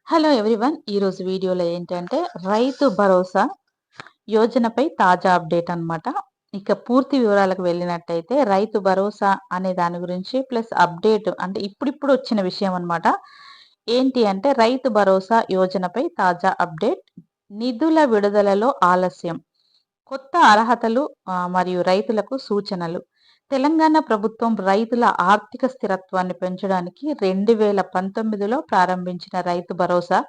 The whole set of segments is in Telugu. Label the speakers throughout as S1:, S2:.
S1: Hello everyone. ఈరోజు వీడియోలో ఏంటంటే రైతు భరోసా యోజనపై తాజా అప్డేట్ అన్నమాట. ఇక పూర్తి వివరాలకు వెళ్ళినట్టయితే రైతు భరోసా అనే దాని గురించి ప్లస్ అప్డేట్ అంటే ఇప్పుడిప్పుడు వచ్చిన విషయం అన్నమాట. ఏంటి అంటే రైతు భరోసా యోజనపై తాజా అప్డేట్. నిధుల విడుదలలో ఆలస్యం, కొత్త అర్హతలు మరియు రైతులకు సూచనలు. తెలంగాణ ప్రభుత్వం రైతుల ఆర్థిక స్థిరత్వాన్ని పెంచడానికి 2019లో ప్రారంభించిన రైతు భరోసా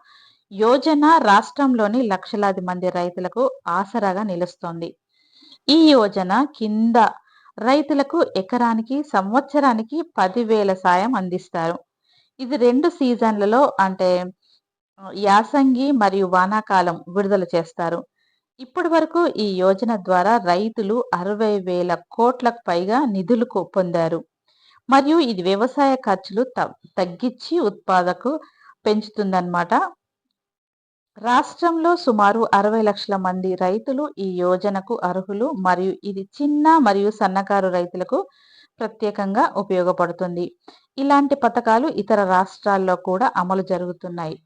S1: యోజన రాష్ట్రంలోని లక్షలాది మంది రైతులకు ఆసరాగా నిలుస్తోంది. ఈ యోజన కింద రైతులకు ఎకరానికి సంవత్సరానికి 10,000 సాయం అందిస్తారు. ఇది 2 సీజన్లలో అంటే యాసంగి మరియు వానాకాలం విడుదల చేస్తారు. ఇప్పటి వరకు ఈ యోజన ద్వారా రైతులు 60,000 కోట్లకు పైగా నిధులు పొందారు. మరియు ఇది వ్యవసాయ ఖర్చులు తగ్గించి ఉత్పాదకు పెంచుతుందన్నమాట. రాష్ట్రంలో సుమారు 60 లక్షల మంది రైతులు ఈ యోజనకు అర్హులు మరియు ఇది చిన్న మరియు సన్నకారు రైతులకు ప్రత్యేకంగా ఉపయోగపడుతుంది. ఇలాంటి పథకాలు ఇతర రాష్ట్రాల్లో కూడా అమలు జరుగుతున్నాయి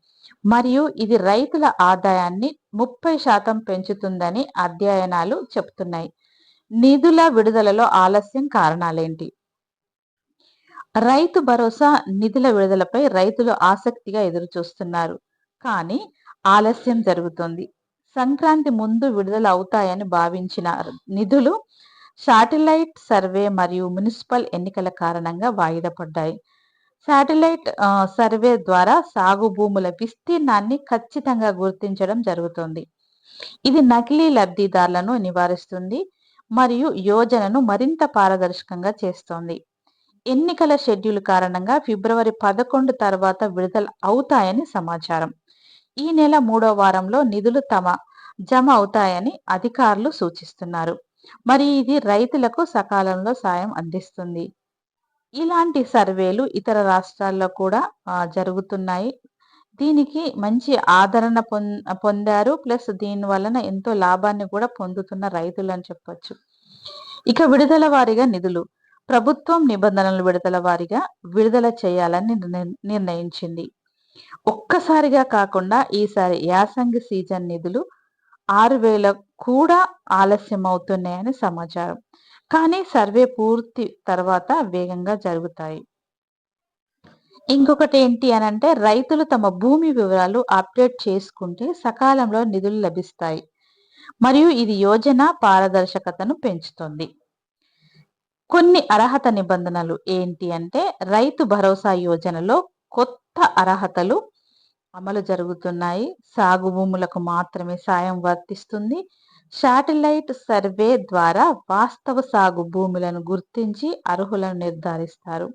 S1: మరియు ఇది రైతుల ఆదాయాన్ని 30% పెంచుతుందని అధ్యయనాలు చెబుతున్నాయి. నిధుల విడుదలలో ఆలస్యం కారణాలేంటి? రైతు భరోసా నిధుల విడుదలపై రైతులు ఆసక్తిగా ఎదురుచూస్తున్నారు, కానీ ఆలస్యం జరుగుతోంది. సంక్రాంతి ముందు విడుదల అవుతాయని భావించిన నిధులు శాటిలైట్ సర్వే మరియు మున్సిపల్ ఎన్నికల కారణంగా వాయిదా పడ్డాయి. శాటిలైట్ సర్వే ద్వారా సాగు భూముల విస్తీర్ణాన్ని ఖచ్చితంగా గుర్తించడం జరుగుతుంది. ఇది నకిలీ లబ్ధిదారులను నివారిస్తుంది మరియు యోజనను మరింత పారదర్శకంగా చేస్తోంది. ఎన్నికల షెడ్యూల్ కారణంగా ఫిబ్రవరి 11 తర్వాత విడుదల అవుతాయని సమాచారం. ఈ నెల 3వ వారంలో నిధులు జమ అవుతాయని అధికారులు సూచిస్తున్నారు. మరి ఇది రైతులకు సకాలంలో సాయం అందిస్తుంది. ఇలాంటి సర్వేలు ఇతర రాష్ట్రాల్లో కూడా జరుగుతున్నాయి. దీనికి మంచి ఆదరణ పొందారు. ప్లస్ దీని వలన ఎంతో లాభాన్ని కూడా పొందుతున్న రైతులు అని చెప్పొచ్చు. ఇక విడుదల వారీగా నిధులు. ప్రభుత్వం నిబంధనలు విడుదల వారీగా విడుదల చేయాలని నిర్ణయించింది. ఒక్కసారిగా కాకుండా ఈసారి యాసంగి సీజన్ నిధులు 6,000 కూడా ఆలస్యం అవుతున్నాయని సమాచారం. కానీ సర్వే పూర్తి తర్వాత వేగంగా జరుగుతాయి. ఇంకొకటి ఏంటి అనంటే రైతులు తమ భూమి వివరాలు అప్డేట్ చేసుకుంటే సకాలంలో నిధులు లభిస్తాయి మరియు ఇది యోజన పారదర్శకతను పెంచుతుంది. కొన్ని అర్హత నిబంధనలు ఏంటి అంటే రైతు భరోసా యోజనలో కొత్త అర్హతలు అమలు జరుగుతున్నాయి. సాగు భూములకు మాత్రమే సాయం వర్తిస్తుంది. శాటిలైట్ సర్వే ద్వారా వాస్తవ సాగు భూములను గుర్తించి అర్హులను నిర్ధారిస్తారు.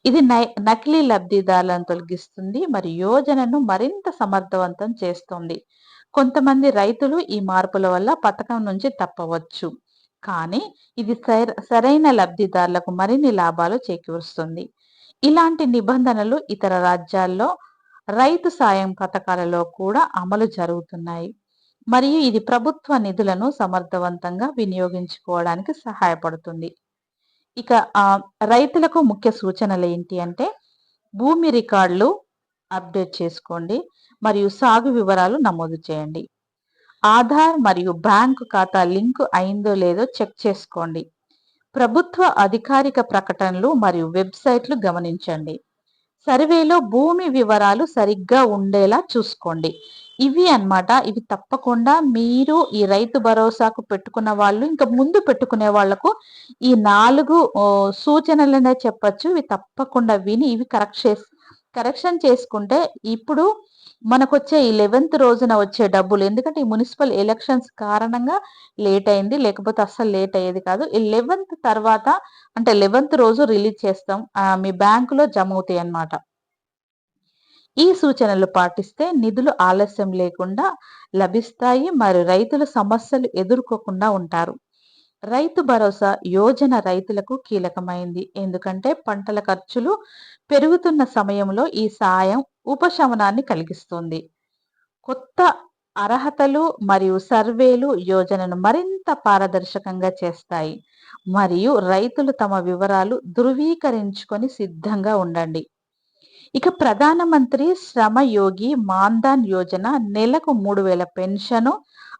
S1: ఇది నకిలీ లబ్ధిదారులను తొలగిస్తుంది మరియు యోజనను మరింత సమర్థవంతం చేస్తుంది. కొంతమంది రైతులు ఈ మార్పుల వల్ల పథకం నుంచి తప్పవచ్చు, కానీ ఇది సరైన లబ్ధిదారులకు మరిన్ని లాభాలు చేకూరుస్తుంది. ఇలాంటి నిబంధనలు ఇతర రాజ్యాల్లో రైతు సాయం పథకాలలో కూడా అమలు జరుగుతున్నాయి మరియు ఇది ప్రభుత్వ నిధులను సమర్థవంతంగా వినియోగించుకోవడానికి సహాయపడుతుంది. ఇక రైతులకు ముఖ్య సూచనలు ఏంటి అంటే భూమి రికార్డులు అప్డేట్ చేసుకోండి మరియు సాగు వివరాలు నమోదు చేయండి. ఆధార్ మరియు బ్యాంకు ఖాతా లింక్ అయిందో లేదో చెక్ చేసుకోండి. ప్రభుత్వ అధికారిక ప్రకటనలు మరియు వెబ్సైట్లు గమనించండి. సర్వేలో భూమి వివరాలు సరిగ్గా ఉండేలా చూసుకోండి. ఇవి అన్నమాట. ఇవి తప్పకుండా మీరు ఈ రైతు భరోసాకు పెట్టుకున్న వాళ్ళు ఇంకా ముందు పెట్టుకునే వాళ్లకు ఈ 4 సూచనలనే చెప్పచ్చు. ఇవి తప్పకుండా విని ఇవి కరెక్షన్ చేసుకుంటే ఇప్పుడు మనకొచ్చే 11th రోజున వచ్చే డబ్బులు, ఎందుకంటే ఈ మున్సిపల్ ఎలక్షన్స్ కారణంగా లేట్ అయింది, లేకపోతే అస్సలు లేట్ అయ్యేది కాదు. 11th తర్వాత అంటే 11th రోజు రిలీజ్ చేస్తాం, మీ బ్యాంకులో జమ అవుతాయి అన్నమాట. ఈ సూచనలు పాటిస్తే నిధులు ఆలస్యం లేకుండా లభిస్తాయి మరియు రైతులు సమస్యలు ఎదుర్కోకుండా ఉంటారు. రైతు భరోసా యోజన రైతులకు కీలకమైంది, ఎందుకంటే పంటల ఖర్చులు పెరుగుతున్న సమయంలో ఈ సాయం ఉపశమనాన్ని కలిగిస్తుంది. కొత్త అర్హతలు మరియు సర్వేలు యోజనను మరింత పారదర్శకంగా చేస్తాయి మరియు రైతులు తమ వివరాలు ధృవీకరించుకొని సిద్ధంగా ఉండండి. ఇక ప్రధానమంత్రి శ్రమ యోగి మాన్‌ధన్ యోజన నెలకు 3,000 పెన్షను,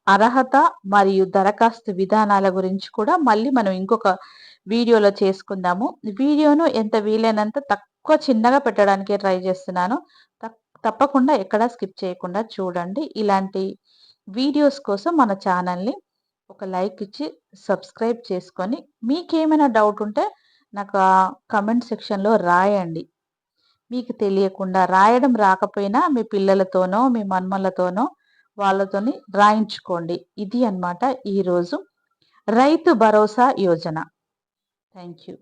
S1: అర్హత మరియు దరఖాస్తు విధానాల గురించి కూడా మళ్ళీ మనం ఇంకొక వీడియోలో చేసుకుందాము. వీడియోను ఎంత వీలైనంత తక్కువ చిన్నగా పెట్టడానికే ట్రై చేస్తున్నాను. తప్పకుండా ఎక్కడా స్కిప్ చేయకుండా చూడండి. ఇలాంటి వీడియోస్ కోసం మన ఛానల్‌ని ఒక లైక్ ఇచ్చి సబ్స్క్రైబ్ చేసుకొని మీకేమైనా డౌట్ ఉంటే నాకు కామెంట్ సెక్షన్‌లో రాయండి. మీకు తెలియకుండా రాయడం రాకపోయినా మీ పిల్లలతోనో, మీ మనుమలతోనో వాళ్ళతోని రాయించుకోండి. ఇది అన్నమాట ఈరోజు రైతు భరోసా యోజన. Thank you.